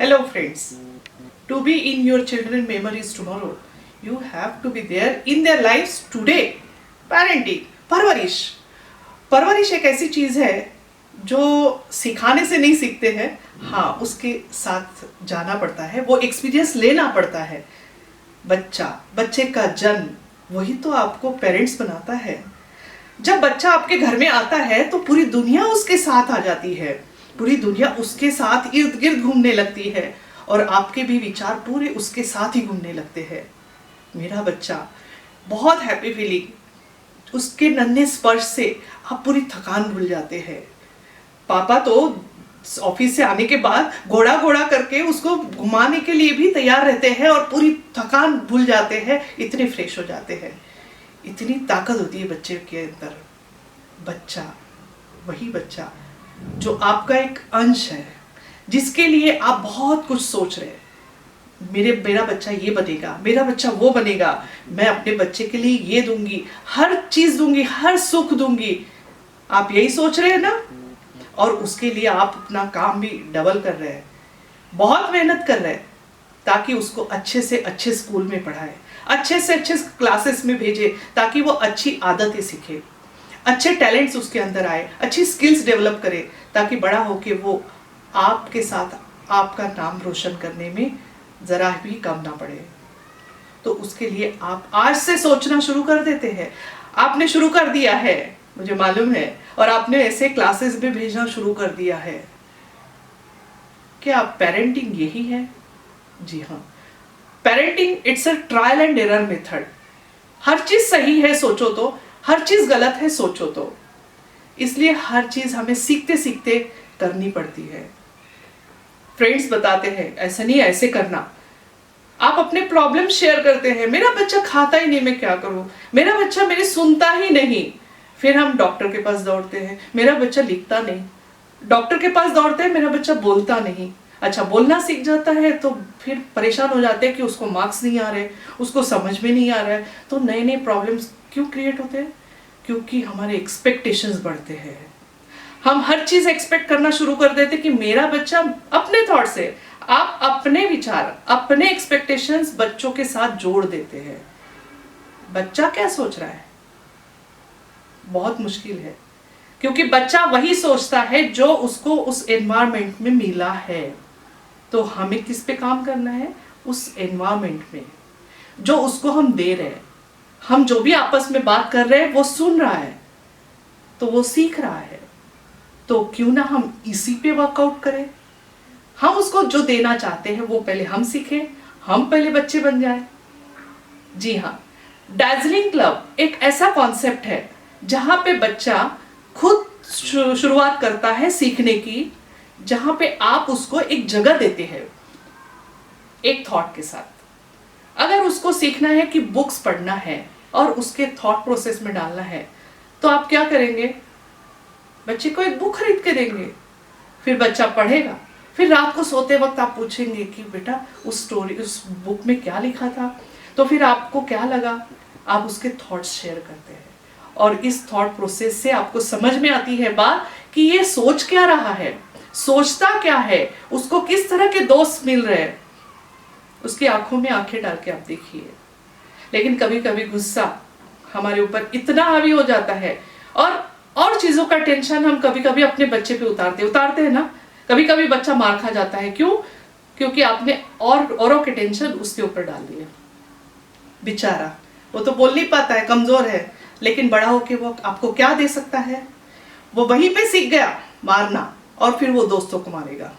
Hello friends. To be in your children's memories tomorrow, you have to be there in their lives today. Parenting, परवरिश। परवरिश एक ऐसी चीज है जो सिखाने से नहीं सीखते हैं, हाँ उसके साथ जाना पड़ता है, वो एक्सपीरियंस लेना पड़ता है। बच्चे का जन्म वही तो आपको पेरेंट्स बनाता है। जब बच्चा आपके घर में आता है तो पूरी दुनिया उसके साथ आ जाती है, पूरी दुनिया उसके साथ इर्द गिर्द घूमने लगती है और आपके भी विचार पूरे उसके साथ ही घूमने लगते हैं। मेरा बच्चा, बहुत हैप्पी फीलिंग, उसके नन्हे स्पर्श से आप पूरी थकान भूल जाते हैं। पापा तो ऑफिस से आने के बाद घोड़ा घोड़ा करके उसको घुमाने के लिए भी तैयार रहते हैं और पूरी थकान भूल जाते हैं, इतने फ्रेश हो जाते हैं। इतनी ताकत होती है बच्चे के अंदर। बच्चा, वही बच्चा जो आपका एक अंश है, जिसके लिए आप बहुत कुछ सोच रहे हैं। मेरा बच्चा ये बनेगा, मेरा बच्चा वो बनेगा, मैं अपने बच्चे के लिए ये दूंगी, हर चीज दूंगी, हर सुख दूंगी। आप यही सोच रहे हैं ना? और उसके लिए आप अपना काम भी डबल कर रहे हैं, बहुत मेहनत कर रहे हैं ताकि उसको अच्छे से अच्छे स्कूल में पढ़ाए, अच्छे से अच्छे क्लासेस में भेजे ताकि वो अच्छी आदतें सीखे, अच्छे टैलेंट्स उसके अंदर आए, अच्छी स्किल्स डेवलप करे ताकि बड़ा होके वो आपके साथ आपका नाम रोशन करने में जरा भी कम ना पड़े। तो उसके लिए आप आज से सोचना शुरू कर देते हैं। आपने शुरू कर दिया है, मुझे मालूम है, और आपने ऐसे क्लासेस में भेजना शुरू कर दिया है। क्या पेरेंटिंग यही है? जी हाँ, parenting it's a trial and error method. हर चीज सही है सोचो तो, हर चीज गलत है सोचो तो, इसलिए हर चीज हमें सीखते सीखते करनी पड़ती है। फ्रेंड्स बताते हैं ऐसा नहीं, ऐसे करना। आप अपने प्रॉब्लम शेयर करते हैं, मेरा बच्चा खाता ही नहीं, मैं क्या करूं, मेरा बच्चा मेरी सुनता ही नहीं। फिर हम डॉक्टर के पास दौड़ते हैं, मेरा बच्चा लिखता नहीं। डॉक्टर के पास दौड़ते हैं, मेरा बच्चा बोलता नहीं। अच्छा, बोलना सीख जाता है तो फिर परेशान हो जाते हैं कि उसको मार्क्स नहीं आ रहे, उसको समझ में नहीं आ रहा है। तो नए नए प्रॉब्लम्स क्यों क्रिएट होते हैं? क्योंकि हमारे एक्सपेक्टेशंस बढ़ते हैं। हम हर चीज एक्सपेक्ट करना शुरू कर देते कि मेरा बच्चा, अपने थॉट से आप अपने विचार, अपने एक्सपेक्टेशंस बच्चों के साथ जोड़ देते हैं। बच्चा क्या सोच रहा है बहुत मुश्किल है, क्योंकि बच्चा वही सोचता है जो उसको उस एनवायरनमेंट में मिला है। तो हमें किस पे काम करना है? उस एनवायरनमेंट में जो उसको हम दे रहे हैं। हम जो भी आपस में बात कर रहे हैं वो सुन रहा है, तो वो सीख रहा है। तो क्यों ना हम इसी पे वर्कआउट करें। हम उसको जो देना चाहते हैं वो पहले हम सीखें, हम पहले बच्चे बन जाए। जी हाँ, डैजलिंग क्लब एक ऐसा कॉन्सेप्ट है जहां पे बच्चा खुद शुरुआत करता है सीखने की, जहां पे आप उसको एक जगह देते हैं एक थॉट के साथ। अगर उसको सीखना है कि बुक्स पढ़ना है और उसके थॉट प्रोसेस में डालना है, तो आप क्या करेंगे? बच्चे को एक बुक खरीद के देंगे, फिर बच्चा पढ़ेगा। फिर रात को सोते वक्त आप पूछेंगे कि बेटा उस स्टोरी, उस बुक में क्या लिखा था, तो फिर आपको क्या लगा? आप उसके थॉट्स शेयर करते हैं और इस थॉट प्रोसेस से आपको समझ में आती है बात कि ये सोच क्या रहा है, सोचता क्या है, उसको किस तरह के दोस्त मिल रहे हैं। उसकी आंखों में आंखें डाल के आप देखिए। लेकिन कभी कभी गुस्सा हमारे ऊपर इतना हावी हो जाता है और चीजों का टेंशन हम कभी कभी अपने बच्चे पे उतारते हैं ना। कभी कभी बच्चा मार खा जाता है, क्यों? क्योंकि आपने औरों के टेंशन उसके ऊपर डाल दिया। बेचारा, वो तो बोल नहीं पाता है, कमजोर है, लेकिन बड़ा होके वो आपको क्या दे सकता है? वो वहीं पे सीख गया मारना, और फिर वो दोस्तों को मारेगा।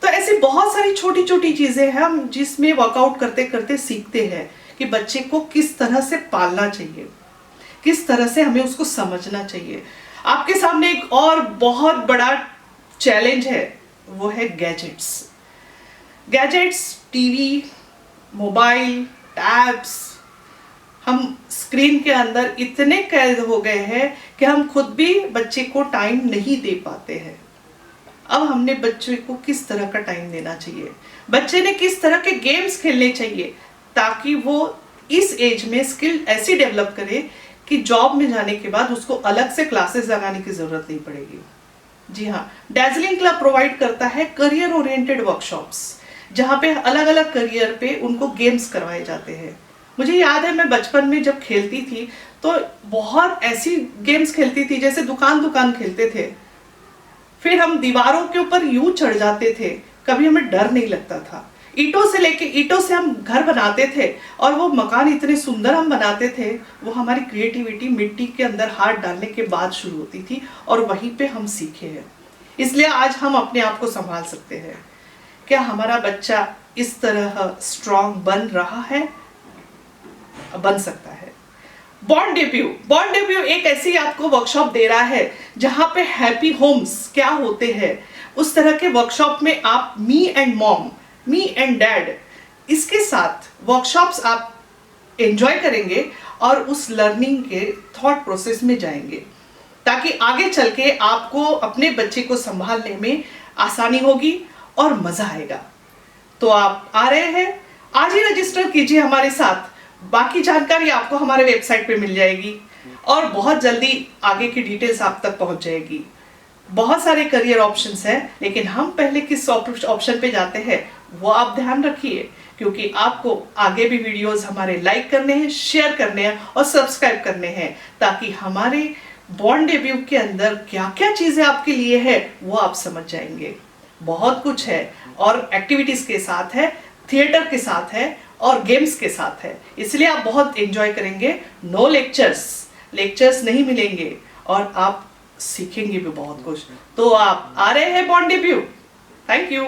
तो ऐसी बहुत सारी छोटी छोटी चीजें हैं हम जिसमें वर्कआउट करते करते सीखते हैं कि बच्चे को किस तरह से पालना चाहिए, किस तरह से हमें उसको समझना चाहिए। आपके सामने एक और बहुत बड़ा चैलेंज है, वो है गैजेट्स। TV, mobile, tabs. हम स्क्रीन के अंदर इतने कैद हो गए हैं कि हम खुद भी बच्चे को टाइम नहीं दे पाते हैं। अब हमने बच्चे को किस तरह का टाइम देना चाहिए, बच्चे ने किस तरह के गेम्स खेलने चाहिए ताकि वो इस एज में स्किल ऐसी डेवलप करे कि जॉब में जाने के बाद उसको अलग से क्लासेस लगाने की जरूरत नहीं पड़ेगी। जी हाँ, डैजलिंग क्लब प्रोवाइड करता है करियर ओरिएंटेड वर्कशॉप्स, जहाँ पे अलग अलग करियर पे उनको गेम्स करवाए जाते हैं। मुझे याद है मैं बचपन में जब खेलती थी तो बहुत ऐसी गेम्स खेलती थी जैसे दुकान दुकान खेलते थे, फिर हम दीवारों के ऊपर यूं चढ़ जाते थे, कभी हमें डर नहीं लगता था। ईंटों से हम घर बनाते थे और वो मकान इतने सुंदर हम बनाते थे, वो हमारी क्रिएटिविटी मिट्टी के अंदर हाथ डालने के बाद शुरू होती थी और वहीं पे हम सीखे हैं। इसलिए आज हम अपने आप को संभाल सकते हैं। क्या हमारा बच्चा इस तरह स्ट्रांग बन रहा है? बन सकता है। बॉन्ड डेब्यू एक ऐसी आपको वर्कशॉप दे रहा है जहां पे हैप्पी होम्स क्या होते हैं, उस तरह के वर्कशॉप में आप me and mom, me and dad, इसके साथ वर्कशॉप्स आप एंजॉय करेंगे और उस लर्निंग के थॉट प्रोसेस में जाएंगे, ताकि आगे चल के आपको अपने बच्चे को संभालने में आसानी होगी और मजा आएगा। तो आप आ रहे हैं, आज ही रजिस्टर कीजिए हमारे साथ। बाकी जानकारी आपको हमारे वेबसाइट पे मिल जाएगी और बहुत जल्दी आगे की डिटेल्स आप तक पहुंच जाएगी। बहुत सारे करियर ऑप्शंस हैं, लेकिन हम पहले किस ऑप्शन पे जाते हैं वो आप ध्यान रखिए, क्योंकि आपको आगे भी वीडियोस हमारे लाइक करने हैं, शेयर करने हैं और सब्सक्राइब करने हैं, ताकि हमारे बॉन्ड डेब्यू के अंदर क्या क्या चीजें आपके लिए है वो आप समझ जाएंगे। बहुत कुछ है और एक्टिविटीज के साथ है, थिएटर के साथ है और गेम्स के साथ है, इसलिए आप बहुत एंजॉय करेंगे। नो लेक्चर्स नहीं मिलेंगे और आप सीखेंगे भी बहुत कुछ। तो आप आ रहे हैं बॉन्ड डेब्यू। Thank you.